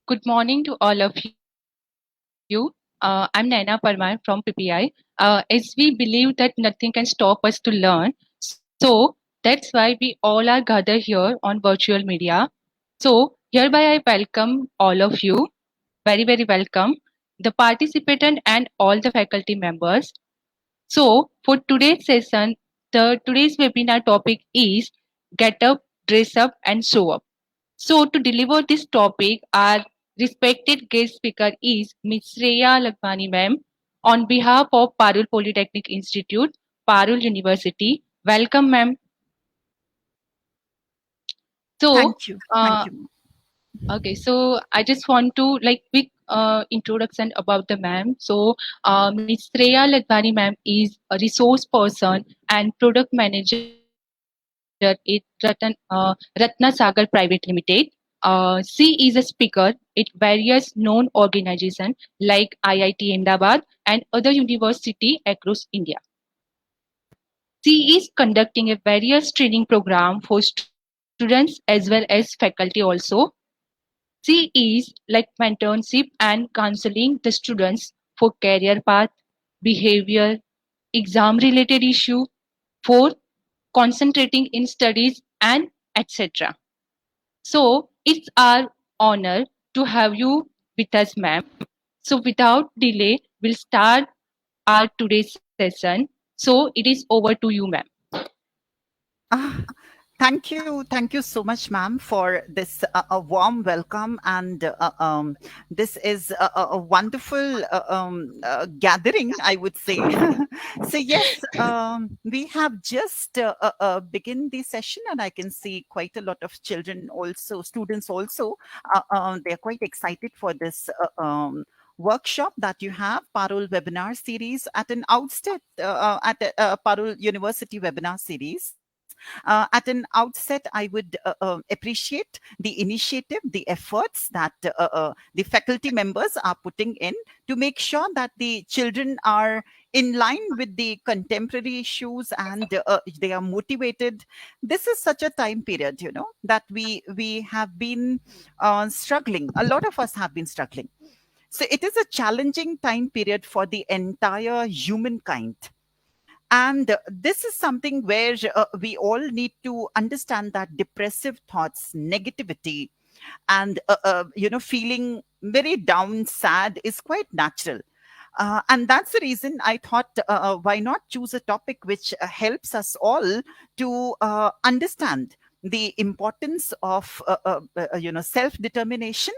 Good morning to all of you. I'm Naina Parmar from PPI. As we believe that nothing can stop us to learn, so that's why we all are gathered here on virtual media. So hereby I welcome all of you, very welcome, the participant and all the faculty members. So for today's session, the today's webinar topic is Get Up, Dress Up and Show Up. So to deliver this topic, our respected guest speaker is Ms. Shreya Lakhmani ma'am on behalf of Parul Polytechnic Institute, Parul University. Welcome ma'am. So Thank you. uh, Thank you. okay, so I just want to like quick introduction about the ma'am. So Ms. Shreya Lakhmani ma'am is a resource person and product manager at Ratna Sagar Private Limited. She is a speaker at various known organizations like IIT Ahmedabad and other university across India. She is conducting a various training program for students as well as faculty also. She is like mentorship and counseling the students for career path, behavior, exam related issue, for concentrating in studies and etc. So it's our honor to have you with us, ma'am. So without delay, we'll start our today's session. So it is over to you, ma'am. Ah, thank you. Thank you so much, ma'am, for this a warm welcome. And this is a wonderful gathering, I would say. So, yes, we have just begin the session, and I can see quite a lot of children also, students also. They're quite excited for this. Workshop that you have, Parul webinar series at an outset at Parul University webinar series. At an outset, I would appreciate the initiative, the efforts that the faculty members are putting in to make sure that the children are in line with the contemporary issues and they are motivated. This is such a time period, that we have been struggling. A lot of us have been struggling. So it is a challenging time period for the entire humankind. And this is something where we all need to understand that depressive thoughts, negativity, and feeling very down, sad is quite natural. And that's the reason I thought, why not choose a topic which helps us all to understand the importance of self determination,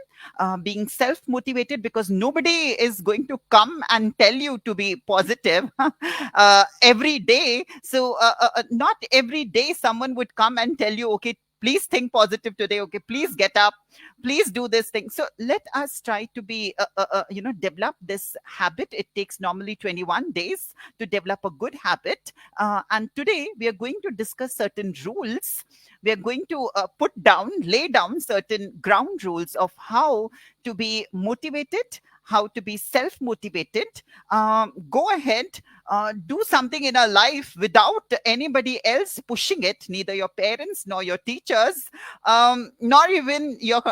being self motivated, because nobody is going to come and tell you to be positive every day. So not every day someone would come and tell you, okay, please think positive today, okay, please get up, please do this thing. So let us try to be develop this habit. It takes normally 21 days to develop a good habit. And today we are going to discuss certain rules. We are going to lay down certain ground rules of how to be motivated, how to be self motivated. Go ahead, do something in our life without anybody else pushing it, neither your parents nor your teachers, nor even your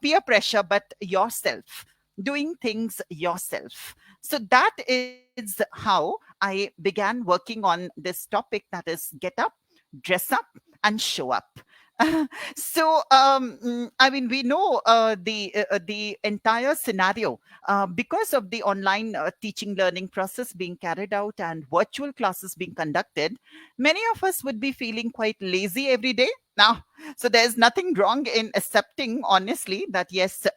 peer pressure, but yourself, doing things yourself. So that is how I began working on this topic, that is get up, dress up, and show up. So I mean, we know the entire scenario because of the online teaching learning process being carried out and virtual classes being conducted. Many of us would be feeling quite lazy every day now. So there's nothing wrong in accepting honestly that yes,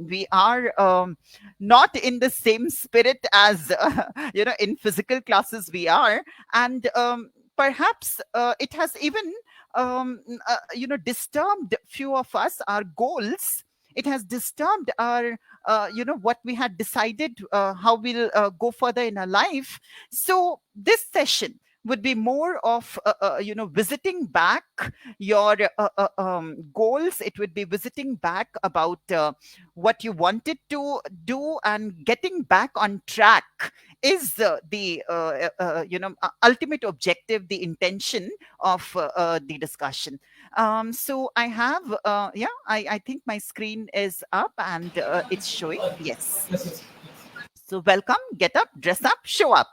we are not in the same spirit as in physical classes we are. And perhaps it has even disturbed few of us, our goals. It has disturbed our what we had decided, how we'll go further in our life. So this session would be more of visiting back your goals. It would be visiting back about what you wanted to do, and getting back on track is the ultimate objective, the intention of the discussion. So I have, yeah, I think my screen is up and it's showing. Yes. So welcome, get up, dress up, show up.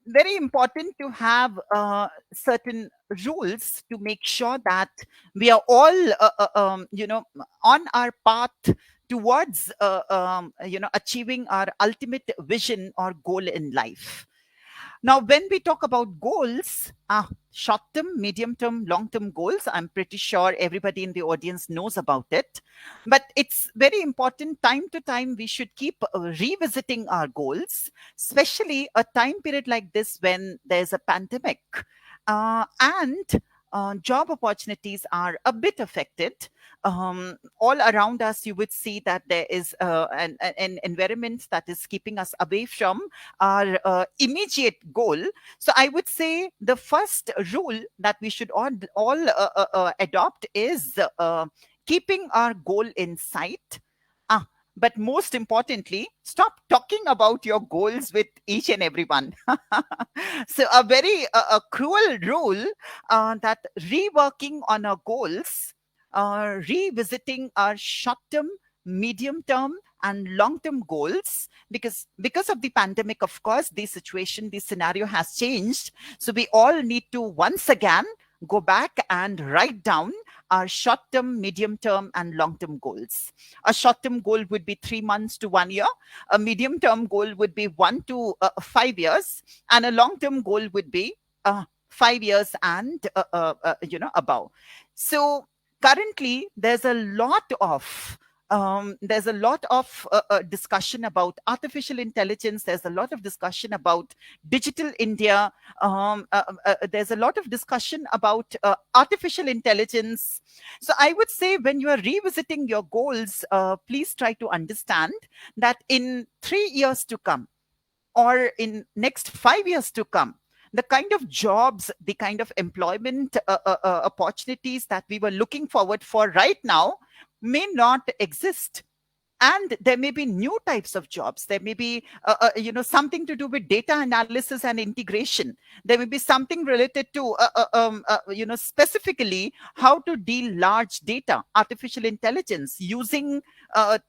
Very important to have certain rules to make sure that we are all, on our path towards, achieving our ultimate vision or goal in life. Now, when we talk about goals, short term, medium term, long term goals, I'm pretty sure everybody in the audience knows about it. But it's very important time to time we should keep revisiting our goals, especially a time period like this when there's a pandemic. And job opportunities are a bit affected. All around us, you would see that there is an environment that is keeping us away from our immediate goal. So I would say the first rule that we should all adopt is keeping our goal in sight. Ah, but most importantly, stop talking about your goals with each and everyone. So a very a cruel rule that reworking on our goals, revisiting our short term, medium term, and long term goals, because of the pandemic, of course, the situation, the scenario has changed. So we all need to once again go back and write down our short term, medium term, and long term goals. A short term goal would be 3 months to 1 year. A medium term goal would be 1 to 5 years, and a long term goal would be 5 years and above. So currently, there's a lot of discussion about artificial intelligence. There's a lot of discussion about digital India. There's a lot of discussion about artificial intelligence. So I would say when you are revisiting your goals, please try to understand that in 3 years to come, or in next 5 years to come, the kind of jobs, the kind of employment opportunities that we were looking forward for right now may not exist. And there may be new types of jobs. There may be something to do with data analysis and integration. There may be something related to specifically how to deal large data, artificial intelligence, using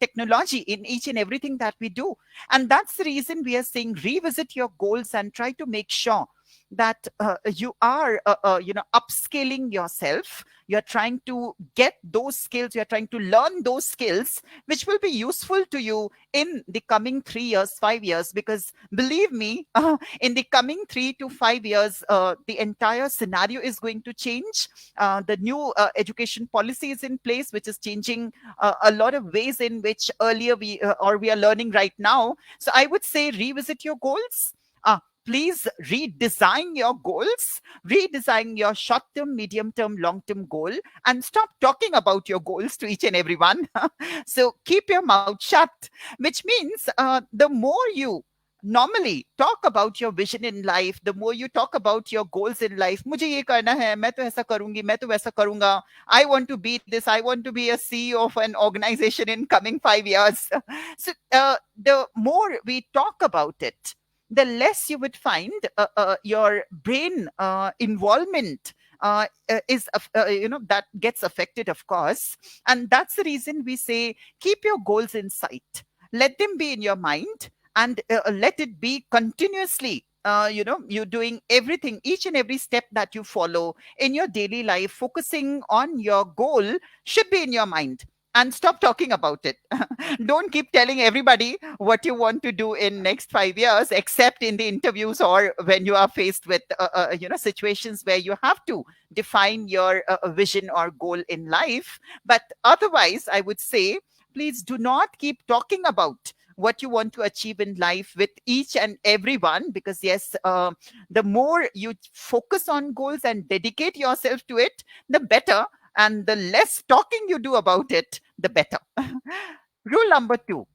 technology in each and everything that we do. And that's the reason we are saying revisit your goals and try to make sure that you are upscaling yourself. You're trying to get those skills, you're trying to learn those skills which will be useful to you in the coming 3 years, 5 years. Because believe me, in the coming 3 to 5 years, the entire scenario is going to change. The new education policy is in place, which is changing a lot of ways in which earlier we are learning right now. So I would say revisit your goals. Please redesign your goals, redesign your short term, medium term, long term goal, and stop talking about your goals to each and everyone. So keep your mouth shut, which means the more you normally talk about your vision in life, the more you talk about your goals in life. मुझे ये करना है, मैं तो ऐसा करूंगी, मैं तो वैसा करूंगा. I want to be this. I want to be a CEO of an organization in coming 5 years. So the more we talk about it, the less you would find your brain involvement that gets affected, of course. And that's the reason we say keep your goals in sight, let them be in your mind, and let it be continuously. You're doing everything, each and every step that you follow in your daily life, focusing on your goal should be in your mind. And stop talking about it. Don't keep telling everybody what you want to do in next 5 years, except in the interviews or when you are faced with situations where you have to define your vision or goal in life. But otherwise, I would say, please do not keep talking about what you want to achieve in life with each and everyone, because yes, the more you focus on goals and dedicate yourself to it, the better. And the less talking you do about it, the better. Rule number 2,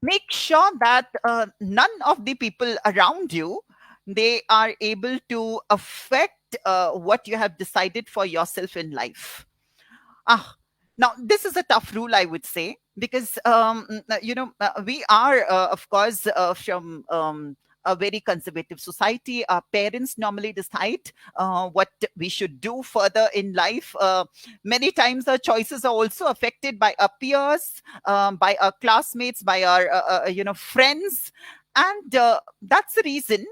make sure that none of the people around you, they are able to affect what you have decided for yourself in life. Now, this is a tough rule, I would say, because we are, of course, from a very conservative society. Our parents normally decide what we should do further in life. Many times our choices are also affected by our peers, by our classmates, by our friends, and that's the reason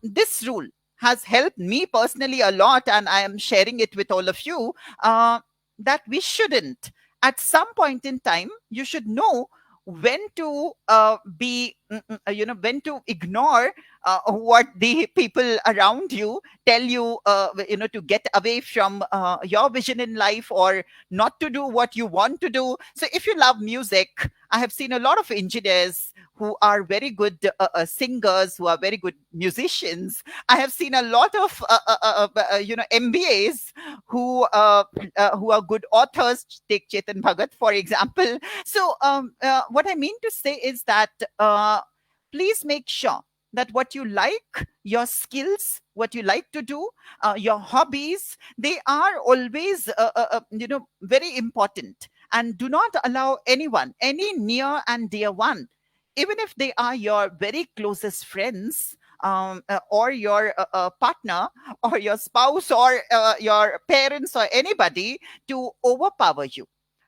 this rule has helped me personally a lot, and I am sharing it with all of you. That we shouldn't, at some point in time, you should know when to when to ignore what the people around you tell you, to get away from your vision in life, or not to do what you want to do. So if you love music, I have seen a lot of engineers who are very good singers, who are very good musicians. I have seen a lot of MBAs who are good authors. Take Chetan Bhagat, for example. So, what I mean to say is that please make sure that what you like, your skills, what you like to do, your hobbies, they are always, very important. And do not allow anyone, any near and dear one, even if they are your very closest friends, or your partner, or your spouse, or your parents, or anybody, to overpower you.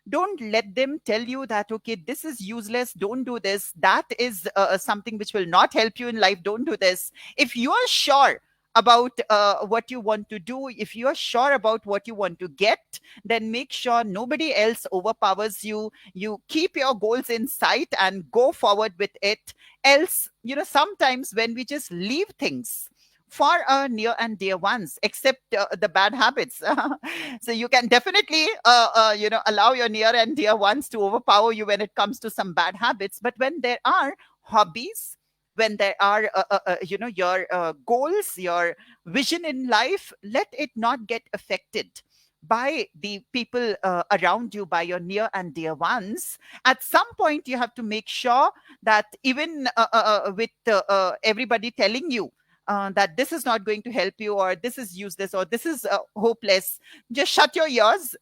Don't let them tell you that, okay, this is useless, don't do this, that is something which will not help you in life, don't do this. If you are sure about what you want to do, if you are sure about what you want to get, then make sure nobody else overpowers you. You keep your goals in sight and go forward with it. Else, sometimes when we just leave things for our near and dear ones, except the bad habits. So you can definitely, allow your near and dear ones to overpower you when it comes to some bad habits. But when there are hobbies, when there are, your goals, your vision in life, let it not get affected by the people around you, by your near and dear ones. At some point, you have to make sure that even with everybody telling you that this is not going to help you, or this is useless, or this is hopeless, just shut your ears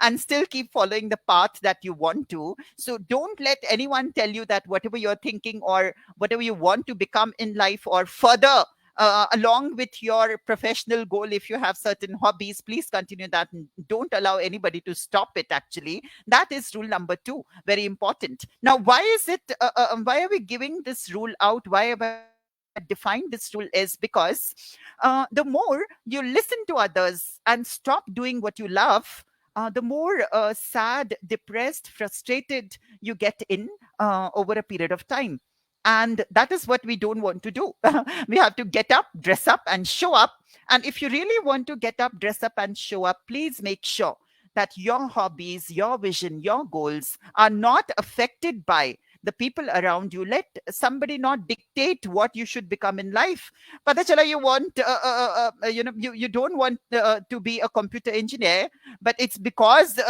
and still keep following the path that you want to. So don't let anyone tell you that whatever you're thinking, or whatever you want to become in life, or further along with your professional goal, if you have certain hobbies, please continue that, and don't allow anybody to stop it. Actually, that is rule number 2, very important. Now, why is it, why are we giving this rule out, why have I defined this rule, is because the more you listen to others and stop doing what you love, the more sad, depressed, frustrated you get in over a period of time. And that is what we don't want to do. We have to get up, dress up, and show up. And if you really want to get up, dress up, and show up, please make sure that your hobbies, your vision, your goals are not affected by the people around you. Let somebody not dictate what you should become in life. Pata chala you want, you don't want to be a computer engineer, but it's because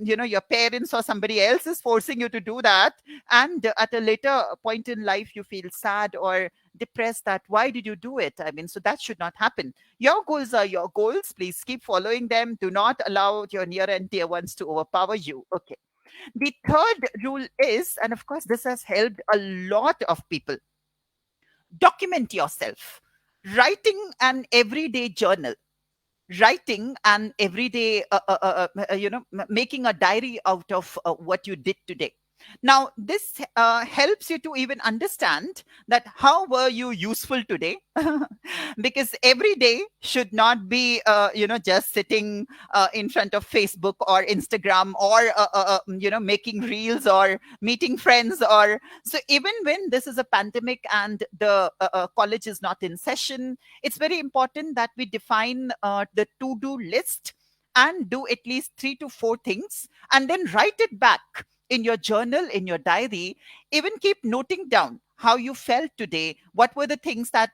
your parents or somebody else is forcing you to do that. And at a later point in life, you feel sad or depressed that why did you do it? I mean, so that should not happen. Your goals are your goals. Please keep following them. Do not allow your near and dear ones to overpower you. Okay. The third rule is, and of course, this has helped a lot of people, document yourself. Writing an everyday journal, writing an everyday, making a diary out of what you did today. Now, this helps you to even understand that how were you useful today, because every day should not be, just sitting in front of Facebook or Instagram, or making reels, or meeting friends. Or so even when this is a pandemic and the college is not in session, it's very important that we define the to-do list and do at least 3 to 4 things, and then write it back in your journal, in your diary. Even keep noting down how you felt today, what were the things that,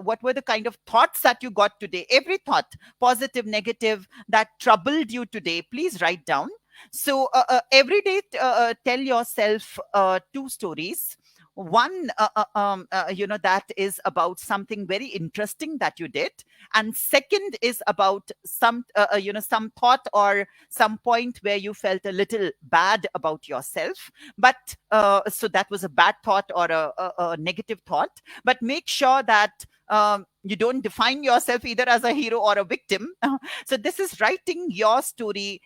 what were the kind of thoughts that you got today, every thought, positive, negative, that troubled you today, please write down. So every day, tell yourself 2 stories. One, that is about something very interesting that you did, and second is about some thought or some point where you felt a little bad about yourself. But so that was a bad thought or a negative thought. But make sure that you don't define yourself either as a hero or a victim. So this is writing your story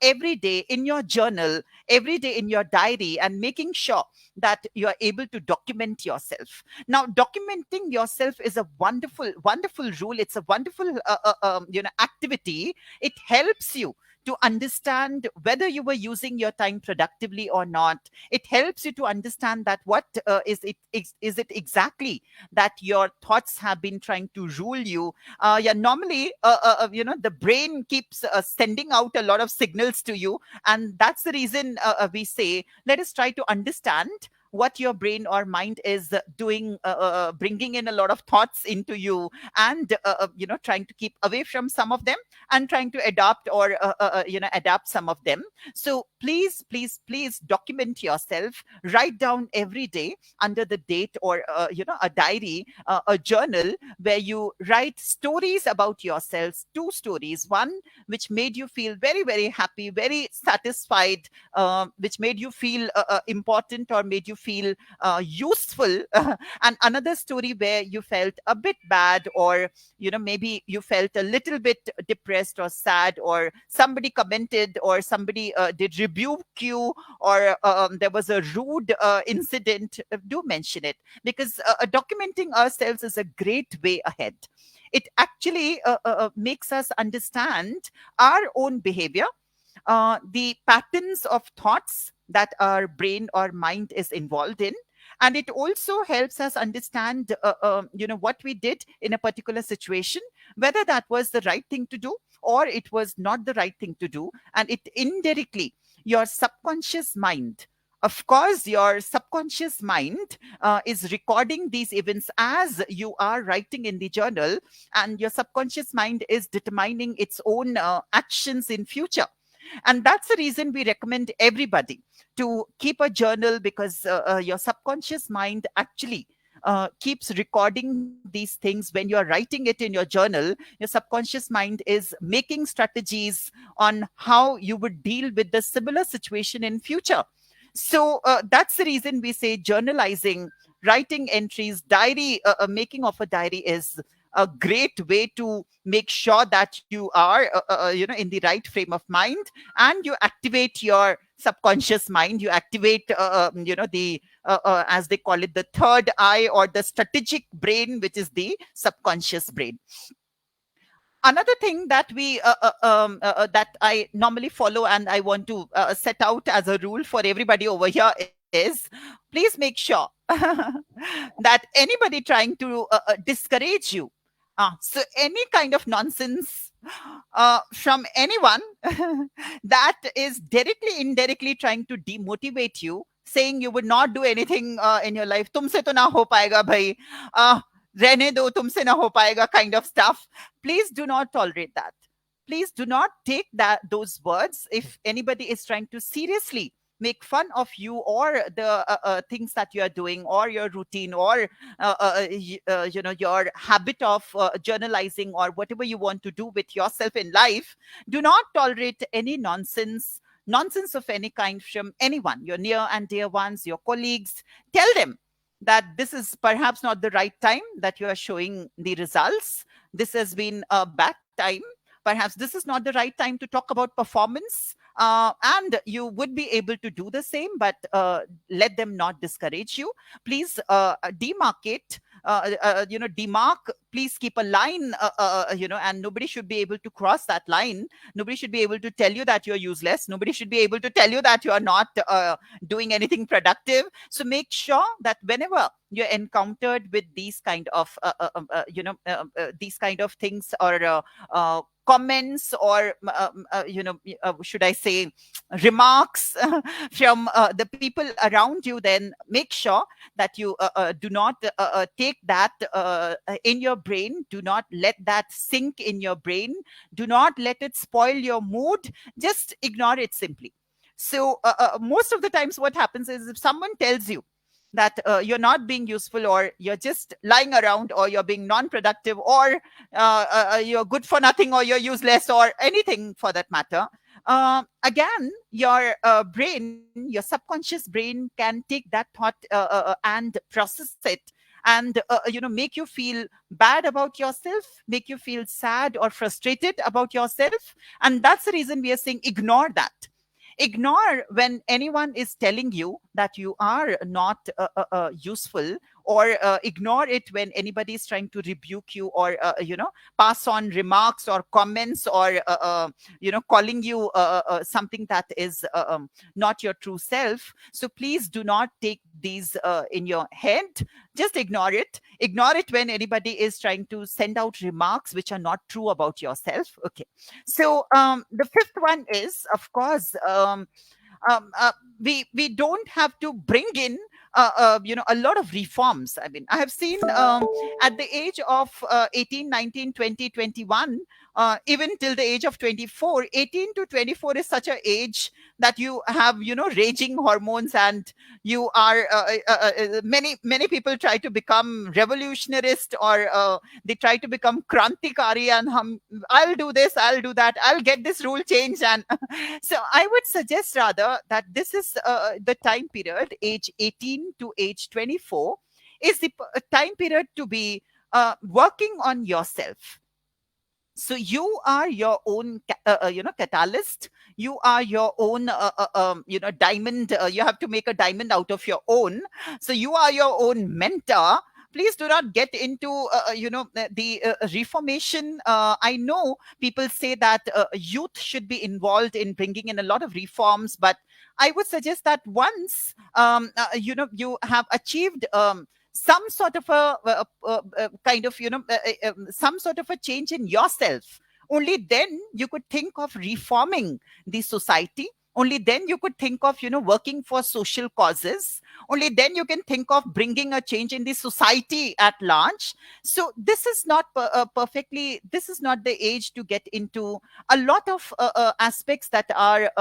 every day in your journal, every day in your diary, and making sure that you are able to document yourself. Now, documenting yourself is a wonderful, wonderful rule. It's a wonderful, activity. It helps you to understand whether you were using your time productively or not. It helps you to understand that what is it exactly that your thoughts have been trying to rule you. Yeah, normally, the brain keeps sending out a lot of signals to you, and that's the reason we say, let us try to understand what your brain or mind is doing, bringing in a lot of thoughts into you, and trying to keep away from some of them, and trying to adopt or adapt some of them. So please, please, please document yourself. Write down every day under the date, or a diary, a journal, where you write stories about yourselves. Two stories: one which made you feel very, very happy, very satisfied, which made you feel important or made you feel useful, and another story where you felt a bit bad, or maybe you felt a little bit depressed or sad, or somebody commented, or somebody did rebuke you, or there was a rude incident. Do mention it, because documenting ourselves is a great way ahead. It actually makes us understand our own behavior, the patterns of thoughts that our brain or mind is involved in, and it also helps us understand what we did in a particular situation, whether that was the right thing to do or it was not the right thing to do. And it indirectly, your subconscious mind, of course, your subconscious mind is recording these events as you are writing in the journal, and your subconscious mind is determining its own actions in future. And that's the reason we recommend everybody to keep a journal, because your subconscious mind actually keeps recording these things. When you're writing it in your journal, your subconscious mind is making strategies on how you would deal with the similar situation in future. So that's the reason we say journalizing, writing entries, diary, making of a diary is a great way to make sure that you are in the right frame of mind, and you activate your subconscious mind. You activate the as they call it, the third eye, or the strategic brain, which is the subconscious brain. Another thing that we that I normally follow, and I want to set out as a rule for everybody over here, is please make sure that anybody trying to discourage you, so any kind of nonsense from anyone that is directly, indirectly trying to demotivate you, saying you would not do anything in your life, tumse to na ho paega bhai, uh, रहने दो, तुमसे ना हो पाएगा, kind of stuff. Please do not tolerate that. Please do not take those words. If anybody is trying to seriously make fun of you, or the things that you are doing, or your routine, or your habit of journalizing, or whatever you want to do with yourself in life, do not tolerate any nonsense of any kind from anyone, your near and dear ones, your colleagues. Tell them that this is perhaps not the right time that you are showing the results. This has been a bad time. Perhaps this is not the right time to talk about performance. And you would be able to do the same, but let them not discourage you. Please demarcate, demark. Please keep a line, and nobody should be able to cross that line. Nobody should be able to tell you that you're useless. Nobody should be able to tell you that you are not doing anything productive. So make sure that whenever you're encountered with these kind of these kind of things, or comments, or should I say remarks from the people around you, then make sure that you do not take that in your brain. Do not let that sink in your brain. Do not let it spoil your mood. Just ignore it simply. So most of the times what happens is, if someone tells you that you're not being useful, or you're just lying around, or you're being non-productive, or you're good for nothing, or you're useless, or anything for that matter, again, your brain, your subconscious brain can take that thought and process it, and make you feel bad about yourself, make you feel sad or frustrated about yourself. And that's the reason we are saying ignore that. Ignore when anyone is telling you that you are not useful, or ignore it when anybody is trying to rebuke you, or pass on remarks or comments, or calling you something that is not your true self. So please do not take these in your head. Just ignore it. Ignore it when anybody is trying to send out remarks which are not true about yourself. Okay. So the fifth one is, of course, um, uh, we don't have to bring in a lot of reforms. I mean, I have seen at the age of 18, 19, 20, 21, even till the age of 24, 18 to 24 is such a age that you have raging hormones, and you are many people try to become revolutionarist, or they try to become krantikari, and I'll do this, I'll do that, I'll get this rule changed. And so I would suggest rather that this is the time period, age 18 to age 24, is the time period to be working on yourself. So you are your own catalyst. You are your own diamond. You have to make a diamond out of your own. So you are your own mentor. Please do not get into the reformation. I know people say that youth should be involved in bringing in a lot of reforms, but I would suggest that once you have achieved some sort of a kind of some sort of a change in yourself, only then you could think of reforming the society. Only then you could think of working for social causes. Only then you can think of bringing a change in the society at large. So this is not perfectly, this is not the age to get into a lot of aspects that are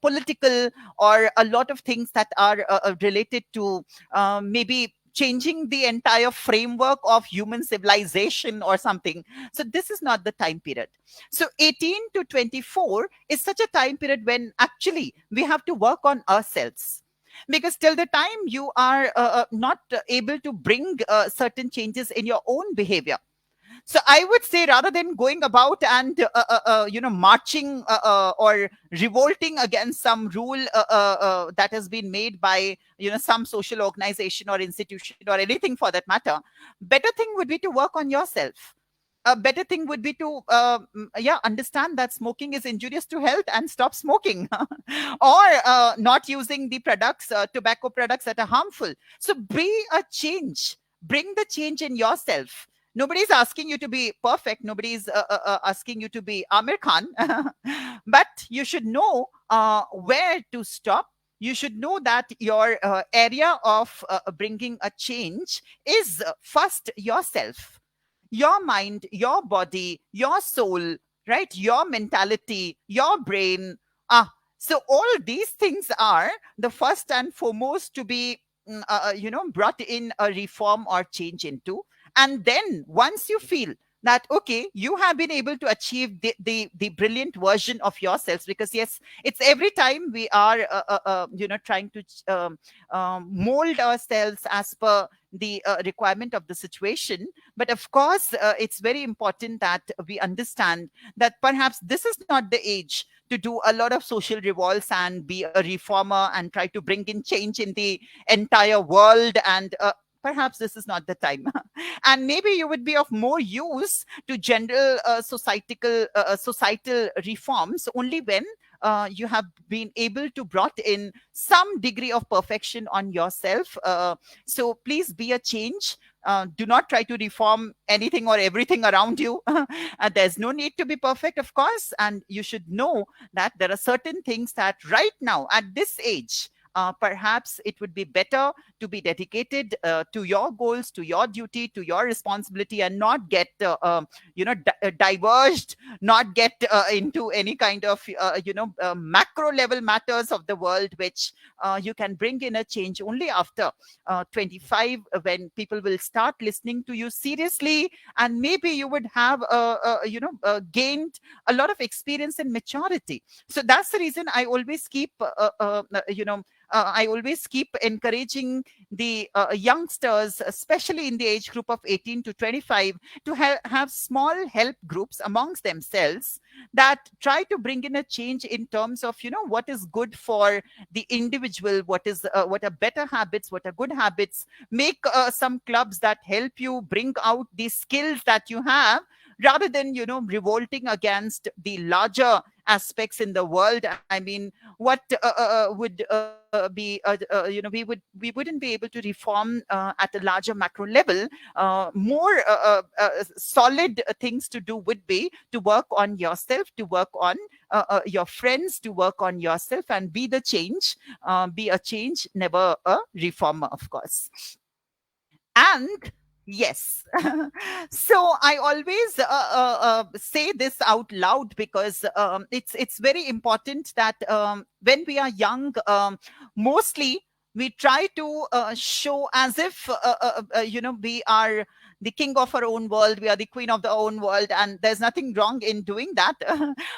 political, or a lot of things that are related to maybe changing the entire framework of human civilization or something. So this is not the time period. So 18 to 24 is such a time period when actually we have to work on ourselves, because till the time you are not able to bring certain changes in your own behavior. So I would say, rather than going about and marching or revolting against some rule that has been made by some social organization or institution or anything for that matter, better thing would be to work on yourself. A better thing would be to understand that smoking is injurious to health and stop smoking, or not using the products, tobacco products that are harmful. So be a change. Bring the change in yourself. Nobody's asking you to be perfect. Nobody's asking you to be Amir Khan. But you should know where to stop. You should know that your area of bringing a change is first yourself, your mind, your body, your soul, right? Your mentality, your brain. So all these things are the first and foremost to be, brought in a reform or change into. And then once you feel that, okay, you have been able to achieve the brilliant version of yourselves, because yes, it's every time we are, trying to mold ourselves as per the requirement of the situation. But of course, it's very important that we understand that perhaps this is not the age to do a lot of social revolts and be a reformer and try to bring in change in the entire world. And perhaps this is not the time. And maybe you would be of more use to general societal reforms only when you have been able to brought in some degree of perfection on yourself. So please be a change. Do not try to reform anything or everything around you. There's no need to be perfect, of course. And you should know that there are certain things that right now at this age perhaps it would be better to be dedicated to your goals, to your duty, to your responsibility, and not get diverged, not get into any kind of macro level matters of the world, which you can bring in a change only after 25, when people will start listening to you seriously, and maybe you would have gained a lot of experience and maturity. So that's the reason I always keep I always keep encouraging the youngsters, especially in the age group of 18 to 25, to have small help groups amongst themselves that try to bring in a change in terms of what is good for the individual, what are better habits, what are good habits. Make some clubs that help you bring out the skills that you have, rather than revolting against the larger aspects in the world. I mean, what would be we wouldn't be able to reform at a larger macro level. More solid things to do would be to work on yourself, to work on your friends, to work on yourself, and be the change. Be a change, never a reformer, of course. And yes, so I always say this out loud, because it's very important that when we are young, mostly we try to show as if we are the king of our own world, we are the queen of our own world, and there's nothing wrong in doing that.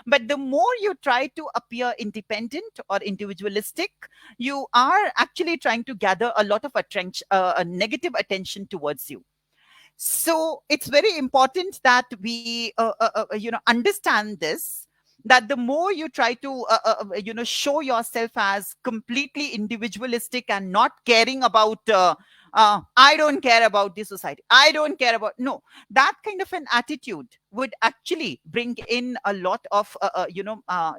But the more you try to appear independent or individualistic, you are actually trying to gather a lot of attention, a negative attention towards you. So it's very important that we understand this, that the more you try to show yourself as completely individualistic and not caring about I don't care about the society, I don't care about, no, that kind of an attitude would actually bring in a lot of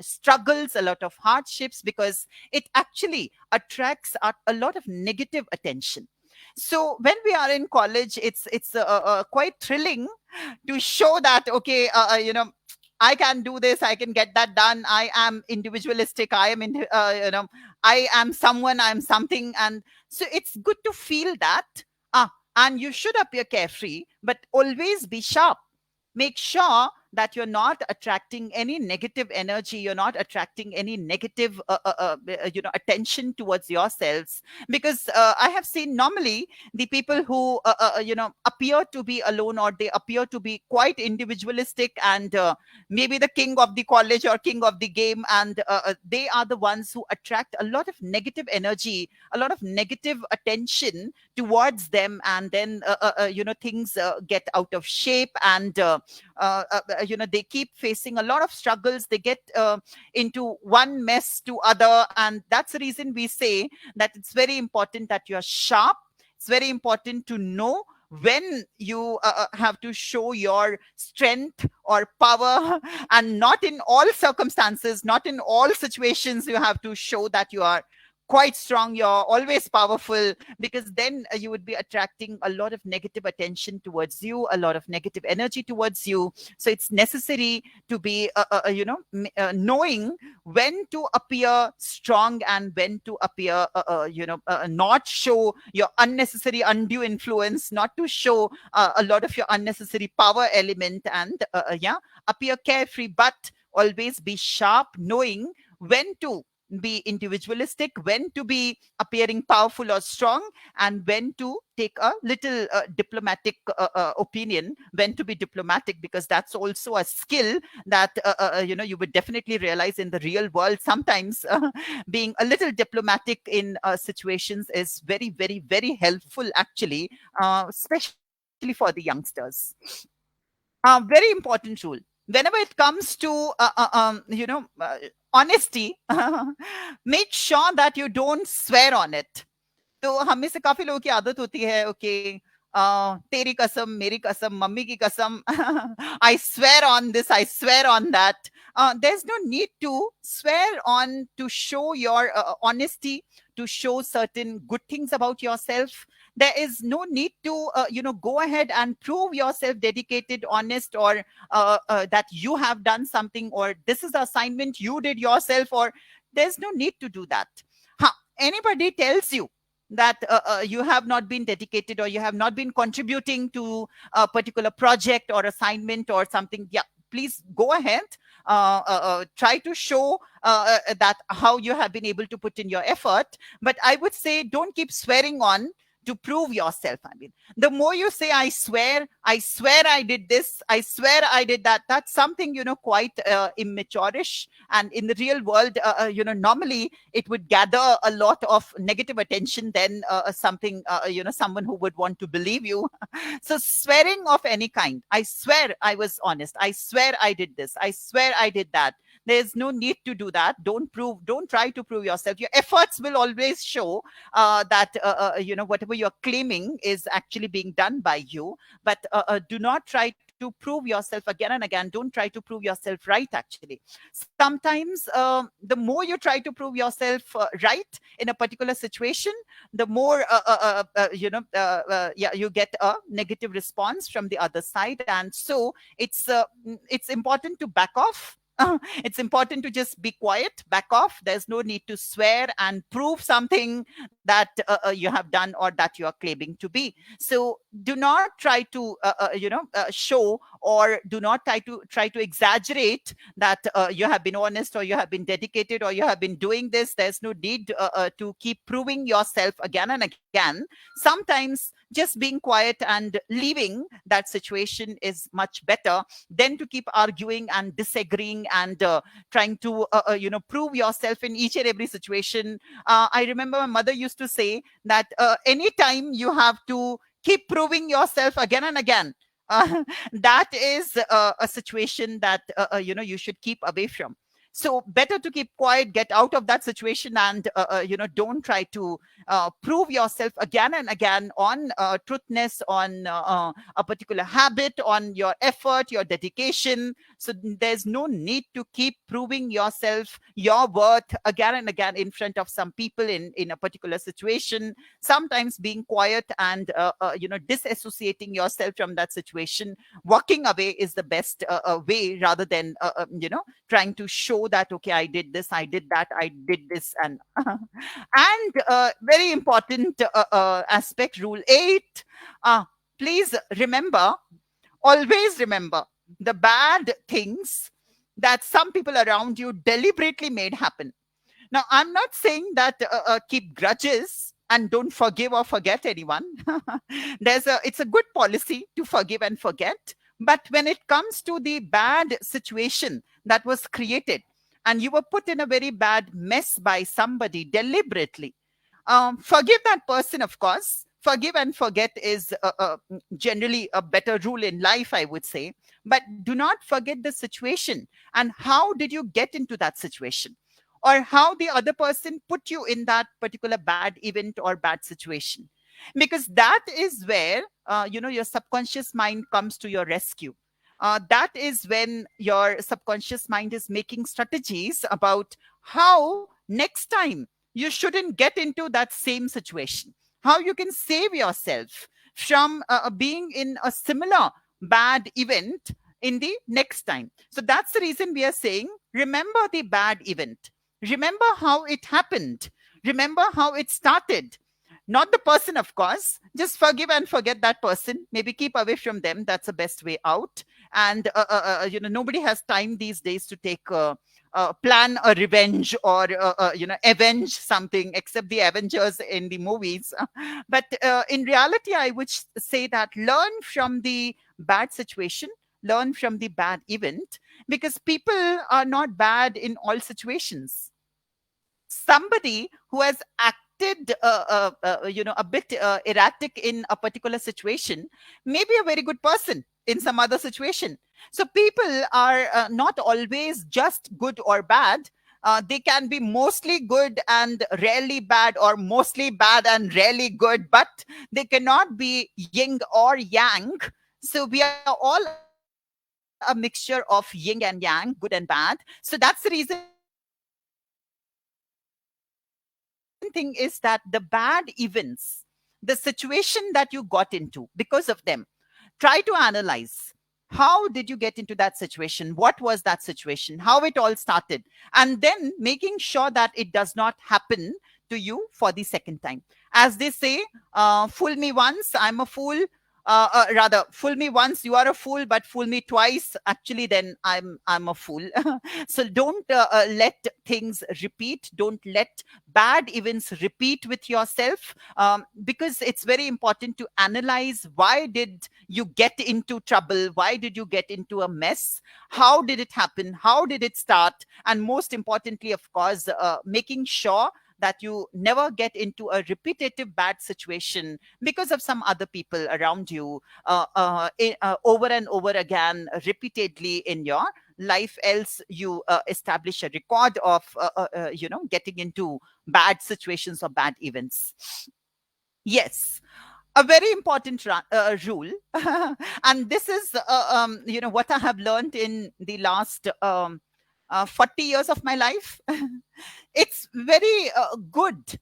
struggles, a lot of hardships, because it actually attracts a lot of negative attention. So when we are in college, it's quite thrilling to show that, okay, I can do this, I can get that done, I am individualistic, I am I am someone, I am something. And so it's good to feel that, and you should appear carefree, but always be sharp. Make sure that you're not attracting any negative energy, you're not attracting any negative attention towards yourselves. Because I have seen normally the people who appear to be alone, or they appear to be quite individualistic, and maybe the king of the college or king of the game, and they are the ones who attract a lot of negative energy, a lot of negative attention towards them, and then things get out of shape, and they keep facing a lot of struggles, they get into one mess to other. And that's the reason we say that it's very important that you're sharp. It's very important to know when you have to show your strength or power, and not in all circumstances, not in all situations you have to show that you are quite strong, you're always powerful, because then you would be attracting a lot of negative attention towards you, a lot of negative energy towards you. So it's necessary to be knowing when to appear strong and when to appear not show your unnecessary undue influence, not to show a lot of your unnecessary power element, and appear carefree, but always be sharp, knowing when to be individualistic, when to be appearing powerful or strong, and when to take a little diplomatic opinion, when to be diplomatic, because that's also a skill that you would definitely realize in the real world. Sometimes being a little diplomatic in situations is very, very, very helpful, actually, especially for the youngsters. Very important rule. Whenever it comes to honesty, make sure that you don't swear on it. तो हम में से काफी लोगों की आदत होती है, ओके, तेरी कसम, मेरी कसम, मम्मी की कसम, I swear on this, I swear on that. There's no need to swear on to show your honesty, to show certain good things about yourself. There is no need to go ahead and prove yourself dedicated, honest, or that you have done something, or this is the assignment you did yourself, or there's no need to do that. anybody tells you that you have not been dedicated or you have not been contributing to a particular project or assignment or something, yeah, please go ahead, try to show that how you have been able to put in your effort. But I would say don't keep swearing on to prove yourself. I mean, the more you say, I swear I did this, I swear I did that, that's something, quite immature-ish. And in the real world, normally it would gather a lot of negative attention than something, someone who would want to believe you. So swearing of any kind, I swear I was honest, I swear I did this, I swear I did that, there's no need to do that. Don't try to prove yourself. Your efforts will always show that whatever you're claiming is actually being done by you. But do not try to prove yourself again and again. Don't try to prove yourself right. Actually, sometimes the more you try to prove yourself right in a particular situation, the more yeah, you get a negative response from the other side. And so it's important to back off. It's important to just be quiet, back off. There's no need to swear and prove something that you have done or that you are claiming to be. So do not try to show, or do not try to exaggerate that you have been honest or you have been dedicated or you have been doing this. There's no need to keep proving yourself again and again. Sometimes just being quiet and leaving that situation is much better than to keep arguing and disagreeing and trying to prove yourself in each and every situation. I remember my mother used to say that anytime you have to keep proving yourself again and again, that is a situation that you should keep away from. So better to keep quiet, get out of that situation, and don't try to prove yourself again and again on truthness, on a particular habit, on your effort, your dedication. So there's no need to keep proving yourself, your worth again and again in front of some people in a particular situation. Sometimes being quiet and disassociating yourself from that situation, walking away, is the best way, rather than trying to show that, okay, I did this, I did that, I did this. And very important aspect, rule 8, please remember, always remember the bad things that some people around you deliberately made happen. Now, I'm not saying that keep grudges and don't forgive or forget anyone. It's a good policy to forgive and forget. But when it comes to the bad situation that was created, and you were put in a very bad mess by somebody deliberately, forgive that person, of course. Forgive and forget is generally a better rule in life, I would say. But do not forget the situation and how did you get into that situation, or how the other person put you in that particular bad event or bad situation. Because that is where your subconscious mind comes to your rescue. That is when your subconscious mind is making strategies about how next time you shouldn't get into that same situation, how you can save yourself from being in a similar bad event in the next time. So that's the reason we are saying, remember the bad event, remember how it happened, remember how it started. Not the person, of course. Just forgive and forget that person. Maybe keep away from them. That's the best way out. And nobody has time these days to take plan a revenge or avenge something, except the Avengers in the movies. But in reality, I would say that learn from the bad situation, learn from the bad event, because people are not bad in all situations. Somebody who has acted a bit erratic in a particular situation may be a very good person in some other situation. So people are not always just good or bad. They can be mostly good and rarely bad, or mostly bad and rarely good, but they cannot be yin or yang. So we are all a mixture of yin and yang, good and bad. So that's the reason we are saying, remember the bad events. The second thing is that the bad events, the situation that you got into because of them, try to analyze. How did you get into that situation? What was that situation? How it all started? And then making sure that it does not happen to you for the second time. As they say, fool me once, I'm a fool. Rather, fool me once, you are a fool, but fool me twice, actually, then I'm a fool. So don't let things repeat. Don't let bad events repeat with yourself, because it's very important to analyze why did you get into trouble, why did you get into a mess, how did it happen, how did it start, and most importantly, of course, making sure that you never get into a repetitive bad situation because of some other people around you, over and over again, repeatedly in your life. Else you establish a record of getting into bad situations or bad events. Yes, a very important rule. And this is what I have learned in the last 40 years of my life. It's very good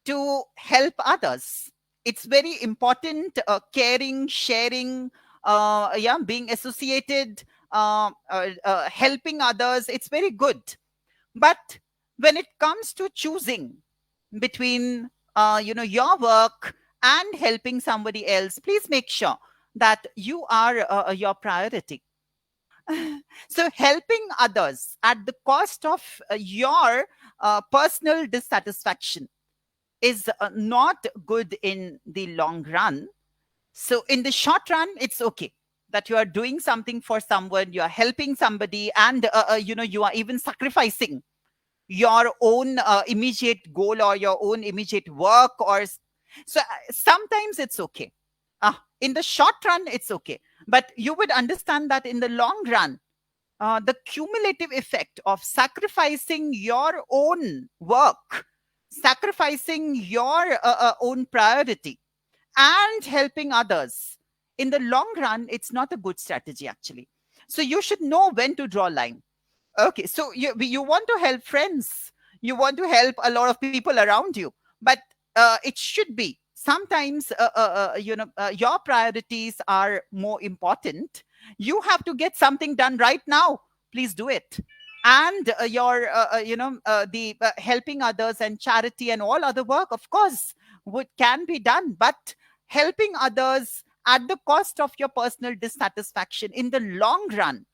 to help others. It's very important, caring, sharing, yeah, being associated, helping others. It's very good. But when it comes to choosing between, your work and helping somebody else, please make sure that you are your priority. So helping others at the cost of your personal dissatisfaction is not good in the long run. So in the short run, it's okay that you are doing something for someone, you are helping somebody, and you are even sacrificing your own immediate goal or your own immediate work, so sometimes it's okay. In the short run, it's okay, but you would understand that in the long run, the cumulative effect of sacrificing your own work, sacrificing your own priority, and helping others, in the long run, it's not a good strategy, actually. So you should know when to draw line. Okay, so you want to help friends, you want to help a lot of people around you, but it should be sometimes, your priorities are more important. You have to get something done right now. Please do it. And your the helping others and charity and all other work, of course, would can be done, but helping others at the cost of your personal dissatisfaction in the long run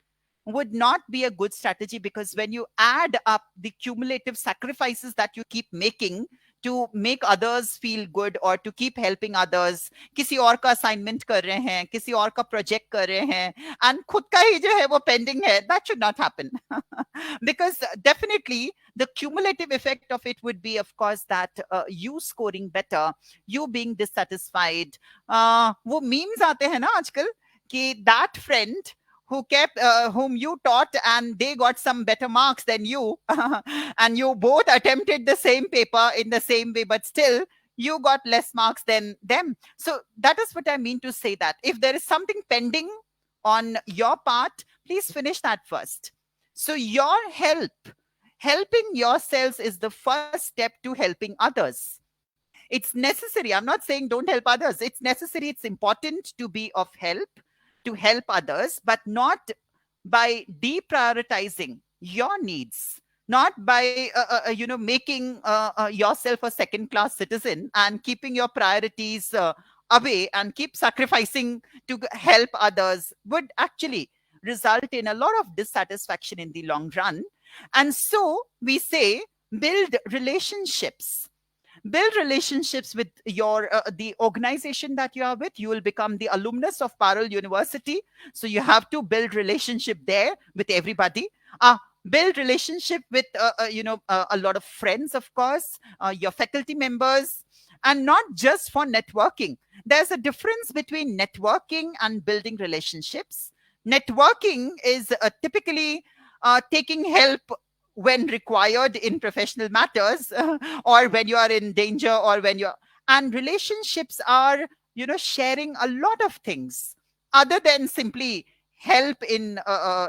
would not be a good strategy, because when you add up the cumulative sacrifices that you keep making to make others feel good or to keep helping others, किसी और का assignment कर रहे हैं, किसी और का project कर रहे हैं, and खुद का ही जो है वो pending है, that should not happen. Because definitely the cumulative effect of it would be, of course, that you scoring better, you being dissatisfied. वो memes आते हैं ना आजकल कि that friend who kept whom you taught and they got some better marks than you, and you both attempted the same paper in the same way, but still you got less marks than them. So that is what I mean to say, that if there is something pending on your part, please finish that first. So your helping yourselves is the first step to helping others. It's necessary. I'm not saying don't help others. It's necessary. It's important to be of help, to help others, but not by deprioritizing your needs, not by making yourself a second class citizen and keeping your priorities away and keep sacrificing to help others, would actually result in a lot of dissatisfaction in the long run. And so we say, build relationships. Build relationships with your the organization that you are with. You will become the alumnus of Parul University, so you have to build relationship there with everybody. Build relationship with a lot of friends, of course, your faculty members, and not just for networking. There's a difference between networking and building relationships. Networking is typically taking help when required in professional matters, or when you are in danger, or when you're, and relationships are, sharing a lot of things other than simply help in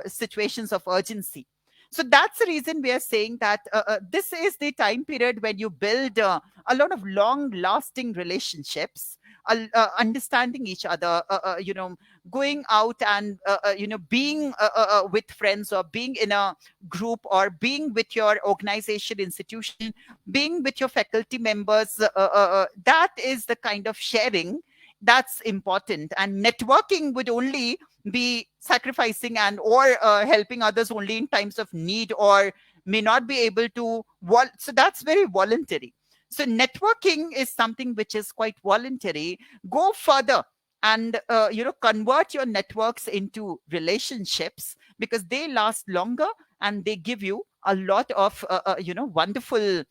situations of urgency. So that's the reason we are saying that this is the time period when you build a lot of long lasting relationships, understanding each other, going out and being with friends, or being in a group, or being with your organization, institution, being with your faculty members, that is the kind of sharing that's important. And networking would only be sacrificing and or helping others only in times of need, or may not be able to so that's very voluntary. So networking is something which is quite voluntary. Go further and convert your networks into relationships, because they last longer and they give you a lot of wonderful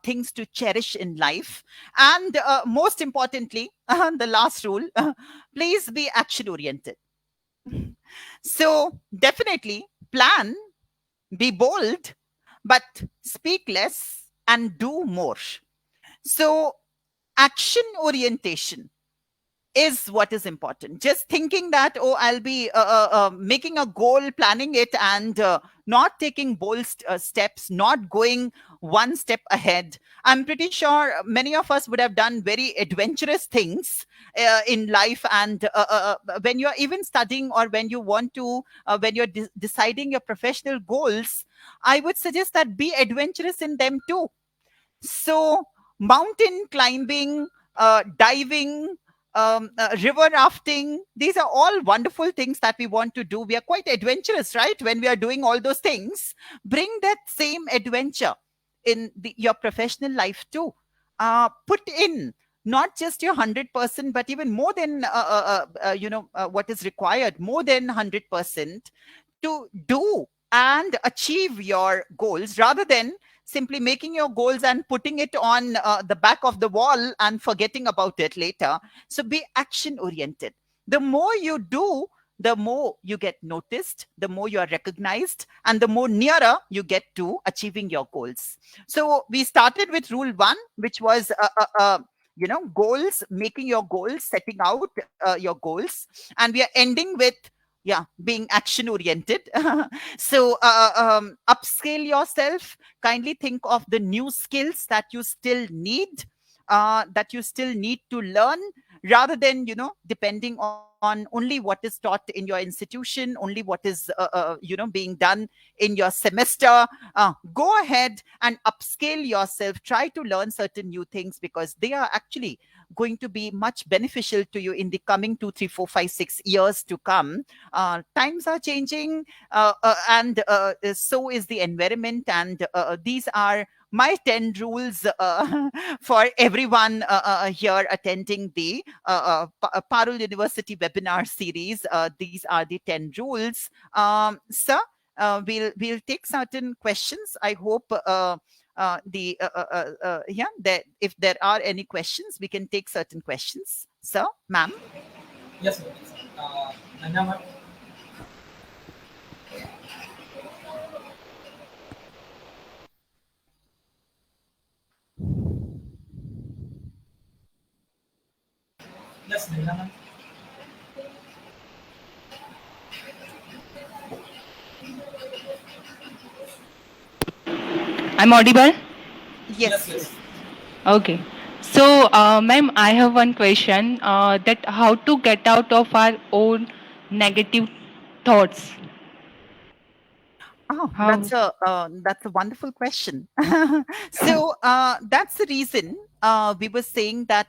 things to cherish in life. And most importantly, the last rule, please be action oriented. So definitely plan, be bold, but speak less and do more. So action orientation is what is important. Just thinking that, oh, I'll be making a goal, planning it, and not taking bold steps, not going one step ahead. I'm pretty sure many of us would have done very adventurous things in life. And when you're even studying, or when you want to, when you're deciding your professional goals, I would suggest that be adventurous in them too. So mountain climbing, diving, river rafting, these are all wonderful things that we want to do. We are quite adventurous, right? When we are doing all those things, bring that same adventure in your professional life too. Put in not just your 100%, but even more than what is required, more than 100%, to do and achieve your goals, rather than simply making your goals and putting it on the back of the wall and forgetting about it later. So be action oriented. The more you do, the more you get noticed, the more you are recognized, and the more nearer you get to achieving your goals. So we started with rule 1, which was goals, making your goals, setting out your goals, and we are ending with, yeah, being action oriented. So upscale yourself. Kindly think of the new skills that you still need, to learn, rather than depending on only what is taught in your institution, only what is being done in your semester. Go ahead and upscale yourself. Try to learn certain new things, because they are actually going to be much beneficial to you in the coming 2, 3, 4, 5, 6 years to come. Times are changing, and so is the environment. And these are my 10 rules for everyone here attending the Parul University webinar series. These are the 10 rules. Sir, we'll take certain questions. I hope that if there are any questions, we can take certain questions. Sir, ma'am. Yes, ma'am. Nanya, ma'am. Yes, Nanya, ma'am. I'm audible? Yes, Yes, yes. yes. Okay. So, ma'am, I have one question, that how to get out of our own negative thoughts. Oh, How? that's a wonderful question. So that's the reason we were saying that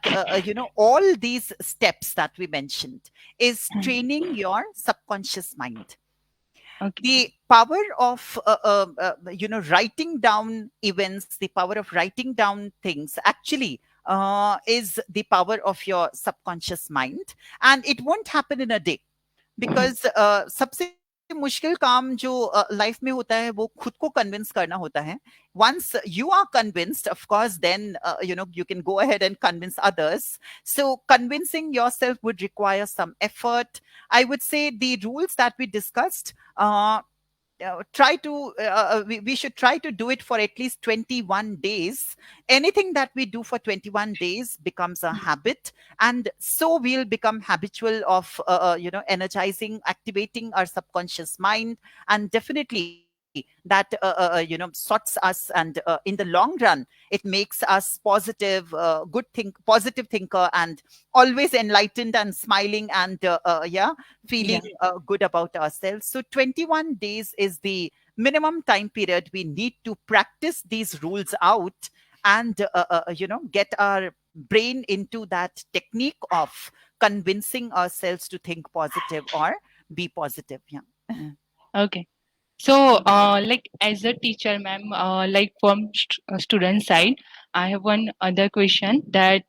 all these steps that we mentioned is training your subconscious mind. Okay. The power of writing down events, the power of writing down things, actually is the power of your subconscious mind, and it won't happen in a day. Because सबसे मुश्किल काम जो life में होता है वो खुद को कन्विंस करना होता है. Once you are convinced, of course, then you can go ahead and convince others. So convincing yourself would require some effort. I would say the rules that we discussed, we should try to do it for at least 21 days. Anything that we do for 21 days becomes a habit, and so we'll become habitual of energizing, activating our subconscious mind. And definitely that sorts us, and in the long run it makes us positive, positive thinker, and always enlightened and smiling, and Yeah. feeling good about ourselves. So 21 days is the minimum time period we need to practice these rules out, and get our brain into that technique of convincing ourselves to think positive or be positive. Yeah. Okay. So, like as a teacher, ma'am, like from student side, I have one other question that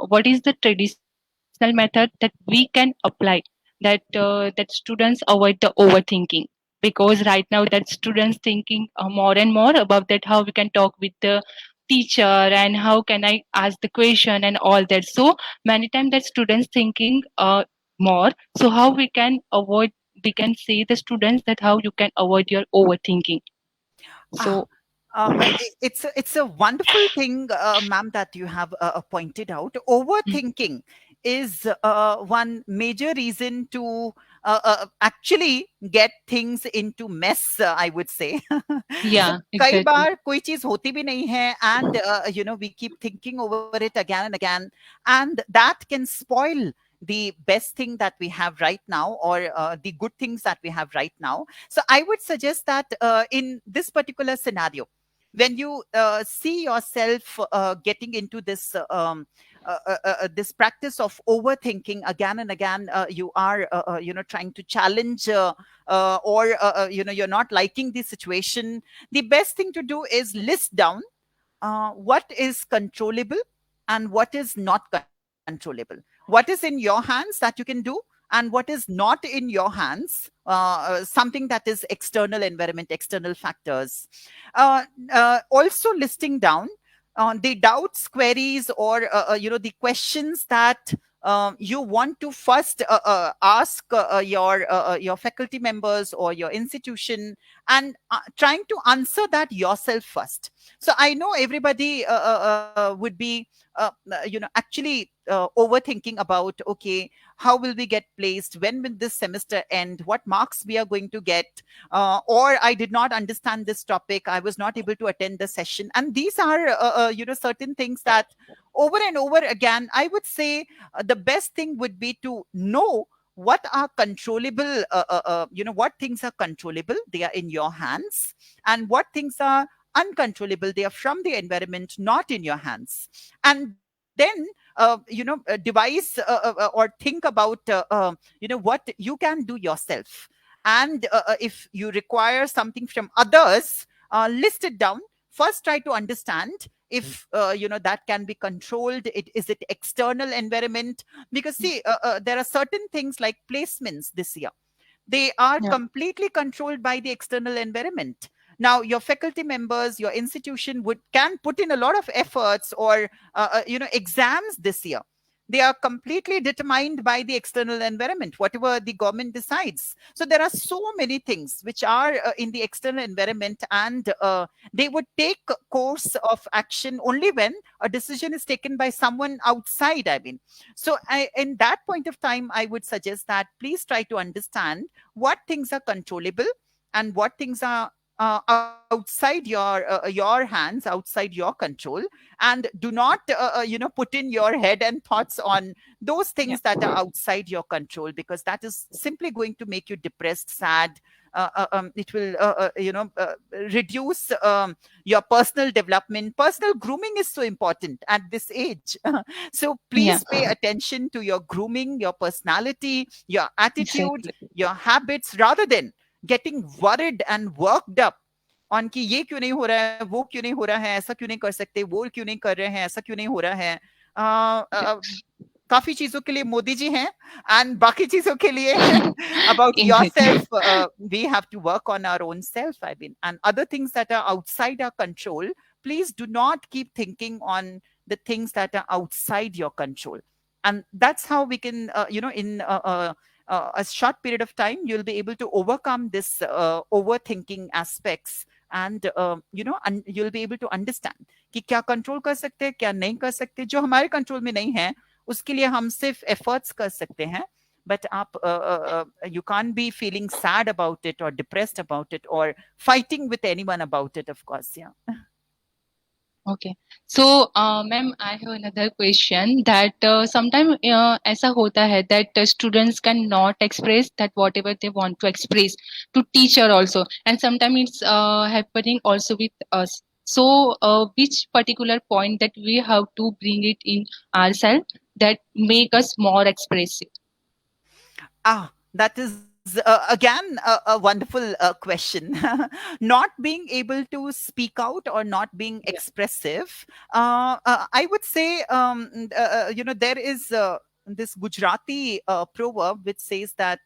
what is the traditional method that we can apply that that students avoid the overthinking? Because right now that students thinking more and more about that how we can talk with the teacher and how can I ask the question and all that. So many times that students thinking more. So how we can say the students that how you can avoid your overthinking. Ah, So it's a wonderful thing, ma'am, that you have pointed out. mm, Overthinking is one major reason to actually get things into mess, I would say. So yeah, कई exactly. बार कोई चीज होती भी नहीं है, and we keep thinking over it again and again, and that can spoil the best thing that we have right now, or the good things that we have right now. So I would suggest that in this particular scenario, when you see yourself getting into this practice of overthinking again and again, you are trying to challenge, or you're not liking the situation, the best thing to do is list down what is controllable and what is not controllable, what is in your hands that you can do, and what is not in your hands, something that is external environment, external factors. Also listing down the doubts, queries, or the questions that you want to first ask your faculty members or your institution, and trying to answer that yourself first. So I know everybody would be actually overthinking about, okay, how will we get placed, when will this semester end, what marks we are going to get, or I did not understand this topic, I was not able to attend the session. And these are certain things that over and over again, I would say the best thing would be to know what are controllable, what things are controllable, they are in your hands, and what things are uncontrollable, they are from the environment, not in your hands. And then devise or think about what you can do yourself. And if you require something from others, list it down first, try to understand if that can be controlled. Is it external environment? Because see, there are certain things like placements this year, they are Yeah. completely controlled by the external environment. Now your faculty members, your institution can put in a lot of efforts, or exams this year, they are completely determined by the external environment, whatever the government decides. So there are so many things which are in the external environment, and they would take course of action only when a decision is taken by someone outside, I mean. So in that point of time, I would suggest that please try to understand what things are controllable and what things are outside your hands, outside your control, and do not put in your head and thoughts on those Yeah. things that are outside your control, because that is simply going to make you depressed, sad. It will reduce your personal development. Personal grooming is so important at this age. So Yeah. please pay attention to your grooming, your personality, your attitude, Exactly. your habits, rather than getting worried and worked up on कि ये क्यों नहीं हो रहा है, वो क्यों नहीं हो रहा है, ऐसा क्यों नहीं कर सकते, वो क्यों नहीं कर रहे हैं, ऐसा क्यों नहीं हो रहा है. Yeah. काफी चीजों के लिए मोदी जी हैं, and बाकी चीजों के लिए about Exactly. yourself, we have to work on our own self, I mean. And other things that are outside our control, please do not keep thinking on the things that are outside your control. And that's how we can in a short period of time, you'll be able to overcome this overthinking aspects, and you'll be able to understand कि क्या control कर सकते हैं, क्या नहीं कर सकते. जो हमारे कंट्रोल में नहीं है, उसके लिए हम सिर्फ एफर्ट्स कर सकते हैं. but you can't be feeling sad about it or depressed about it or fighting with anyone about it, of course. Yeah. Okay. So, ma'am, I have another question that sometimes ऐसा होता है that students cannot express that whatever they want to express to teacher also, and sometimes it's happening also with us. So, which particular point that we have to bring it in ourselves that make us more expressive? That is again a wonderful question. Not being able to speak out or not being Yeah. expressive. I would say, there is this Gujarati proverb which says that.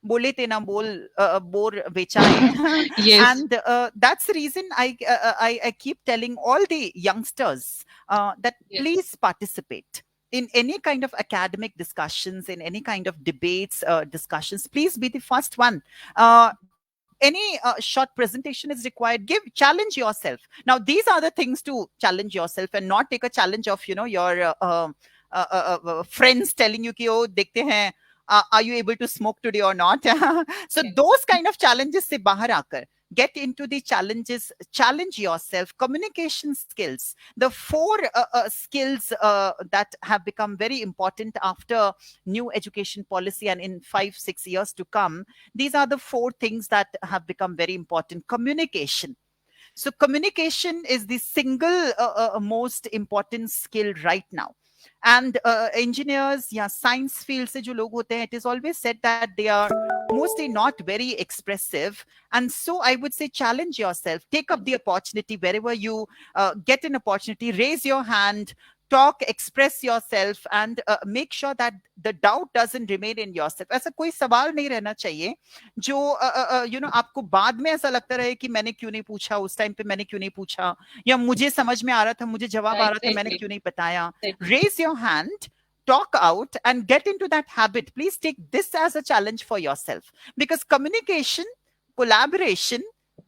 Bole te na bol bor bechaye. Yes. And that's the reason I keep telling all the youngsters that Yes. please participate in any kind of academic discussions, in any kind of debates, discussions. Please be the first one. Any short presentation is required. Challenge yourself. Now these are the things to challenge yourself, and not take a challenge of your friends telling you ki, oh dekhte hain, are you able to smoke today or not? So Yes. those kind of challenges se bahar aakar get into the challenges, challenge yourself. Communication skills, the four skills that have become very important after new education policy and in 5-6 years to come. These are the four things that have become very important. Communication. So communication is the single most important skill right now. And engineers, yeah, science field se jo log hote hain, it is always said that they are mostly not very expressive. And so I would say challenge yourself, take up the opportunity wherever you get an opportunity, raise your hand, talk, express yourself, and make sure that the doubt doesn't remain in yourself. ऐसा कोई सवाल नहीं रहना चाहिए जो आपको बाद में ऐसा लगता रहे कि मैंने क्यों नहीं पूछा, उस टाइम पे मैंने क्यों नहीं पूछा, या मुझे समझ में आ रहा था, मुझे जवाब आ रहा था, मैंने Exactly. क्यों नहीं बताया. Exactly. Raise your hand, talk out, and get into that habit. Please take this as a challenge for yourself, because communication, collaboration,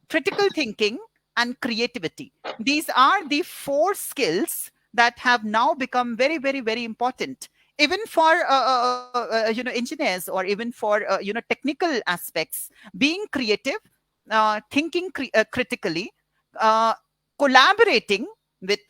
critical thinking, and creativity, these are the four skills that have now become very, very, very important, even for engineers, or even for technical aspects. Being creative, thinking critically, uh, collaborating with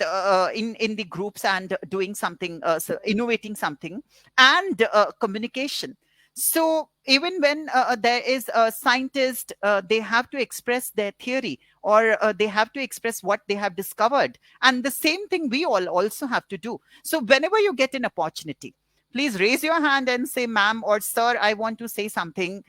in the groups, and doing something, so innovating something, and communication. So even when there is a scientist, they have to express their theory, or they have to express what they have discovered, and the same thing we all also have to do. So whenever you get an opportunity, please raise your hand and say, ma'am or sir, I want to say something.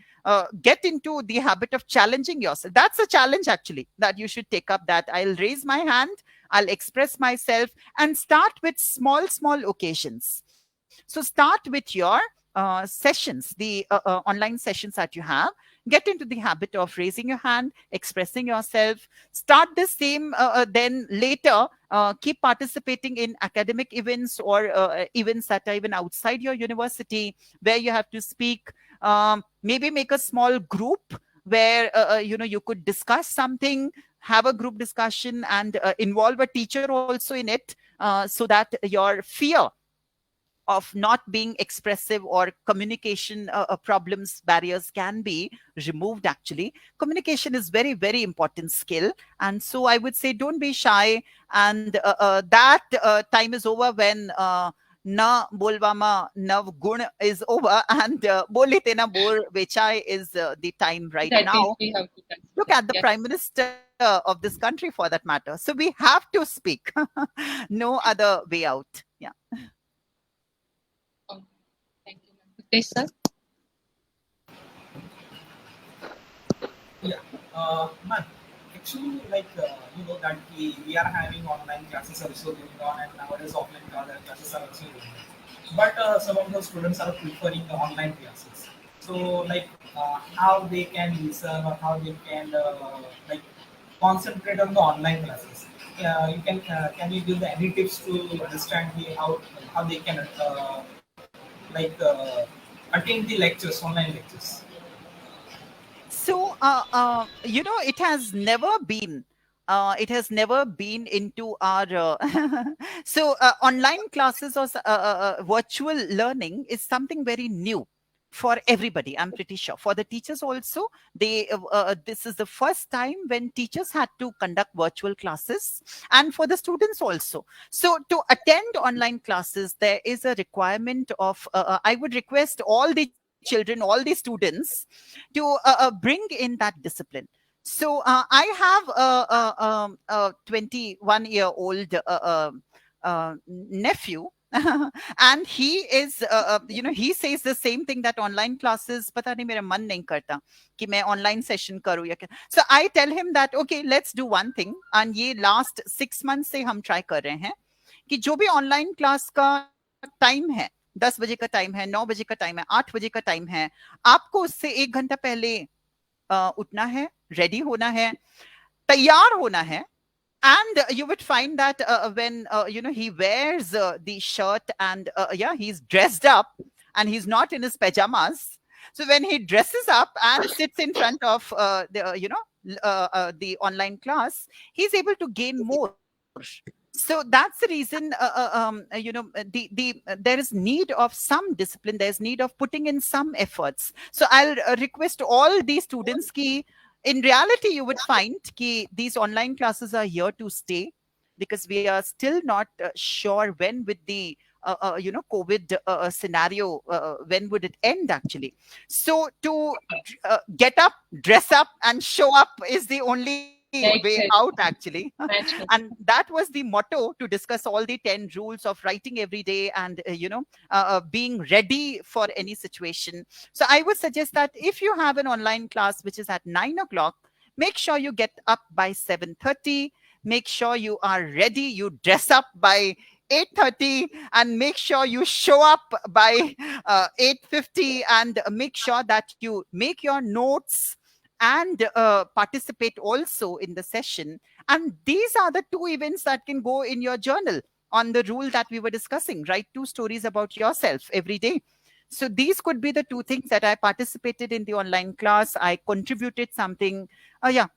Get into the habit of challenging yourself. That's a challenge actually that you should take up, that I'll raise my hand, I'll express myself, and start with small occasions. So start with your sessions, the online sessions that you have. Get into the habit of raising your hand, expressing yourself. Start the same, then later keep participating in academic events, or events that are even outside your university, where you have to speak. Maybe make a small group where you could discuss something, have a group discussion, and involve a teacher also in it, so that your fear of not being expressive or communication problems, barriers can be removed. Actually, communication is very, very important skill. And so I would say, don't be shy. And that time is over when na bolvama nav gun is over, and bole te na bor vechai is the time right That is, now. we have to Look consider. at the Yes. prime minister of this country, for that matter. So we have to speak. No other way out. Yeah. Okay. Thank you, ma'am. Okay, sir. Yeah. Man, actually, like, that we are having online classes also going on, and nowadays offline classes are also going on. But some of the students are preferring the online classes. So, like, how they can listen, or how they can like concentrate on the online classes. Can you give the any tips to understand how they can like attend the lectures, online lectures? So, it has never been into our. So, online classes, or virtual learning is something very new. for everybody, I'm pretty sure. For the teachers also, this is the first time when teachers had to conduct virtual classes, and for the students also. So to attend online classes, there is a requirement of, I would request all the children, all the students to bring in that discipline. So I have a 21-year-old nephew, and he is he says the same thing, that online classes pata nahi mera man nahi karta कि मैं online session करूँ या क्या. So I tell him that okay, let's do one thing, and ये last 6 months से हम try कर रहे हैं कि जो भी online class का time है, 10 बजे का टाइम है, 9 बजे का टाइम है, 8 बजे का टाइम है, आपको उससे 1 घंटा पहले उठना है, रेडी होना है, तैयार होना है. And you would find that when he wears the shirt and he's dressed up and he's not in his pajamas. So when he dresses up and sits in front of the online class, he's able to gain more. So that's the reason there is need of some discipline. There's need of putting in some efforts. So I'll request all these students ki, in reality, you would find that these online classes are here to stay, because we are still not sure when with the COVID scenario, when would it end actually. So to get up, dress up and show up is the only way out actually. And that was the motto to discuss all the 10 rules of writing every day and being ready for any situation. So I would suggest that if you have an online class which is at 9 o'clock, make sure you get up by 7:30. Make sure you are ready, you dress up by 8:30, and make sure you show up by 8:50, and make sure that you make your notes and participate also in the session. And these are the 2 events that can go in your journal on the rule that we were discussing. Write 2 stories about yourself every day. So these could be the 2 things that I participated in the online class. I contributed something.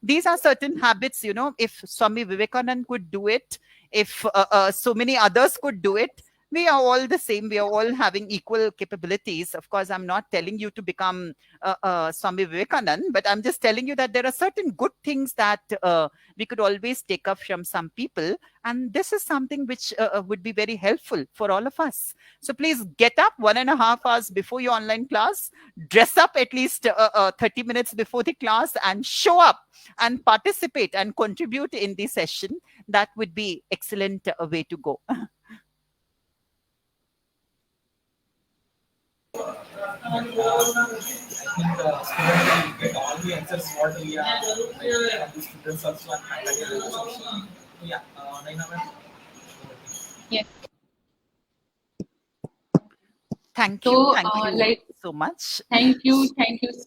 These are certain habits, if Swami Vivekananda could do it, if so many others could do it, we are all the same. We are all having equal capabilities. Of course, I'm not telling you to become Swami Vivekananda, but I'm just telling you that there are certain good things that we could always take up from some people. And this is something which would be very helpful for all of us. So please get up 1.5 hours before your online class, dress up at least 30 minutes before the class, and show up and participate and contribute in the session. That would be excellent way to go. I think students will get all the answers what we are and the students also are highlighted. Yeah, Naina ma'am. Yes. Thank you so much. Thank you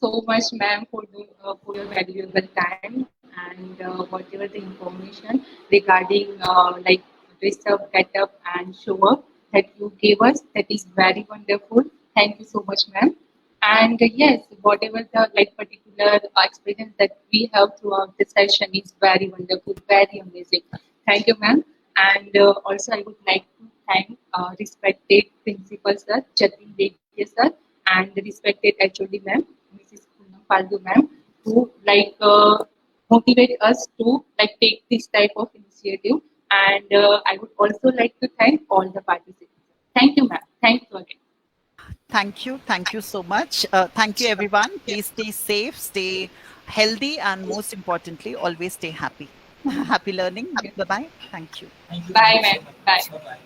so much, ma'am, for your valuable time and whatever the information regarding dress up, get up, and show up that you gave us. That is very wonderful. Thank you so much, ma'am. And yes, whatever the particular experience that we have throughout the session is very wonderful, very amazing. Thank you, ma'am. And also, I would like to thank respected principal sir, Jatin Dekhe sir, and the respected HOD ma'am, Mrs. Poonam Paldu ma'am, who motivate us to take this type of initiative. And I would also like to thank all the participants. Thank you, ma'am. Thank you again. Thank you so much. Thank you, everyone. Please stay safe, stay healthy, and most importantly, always stay happy. Happy learning. Bye-bye. Thank you. Thank you. Bye, ma'am. Bye. Bye-bye.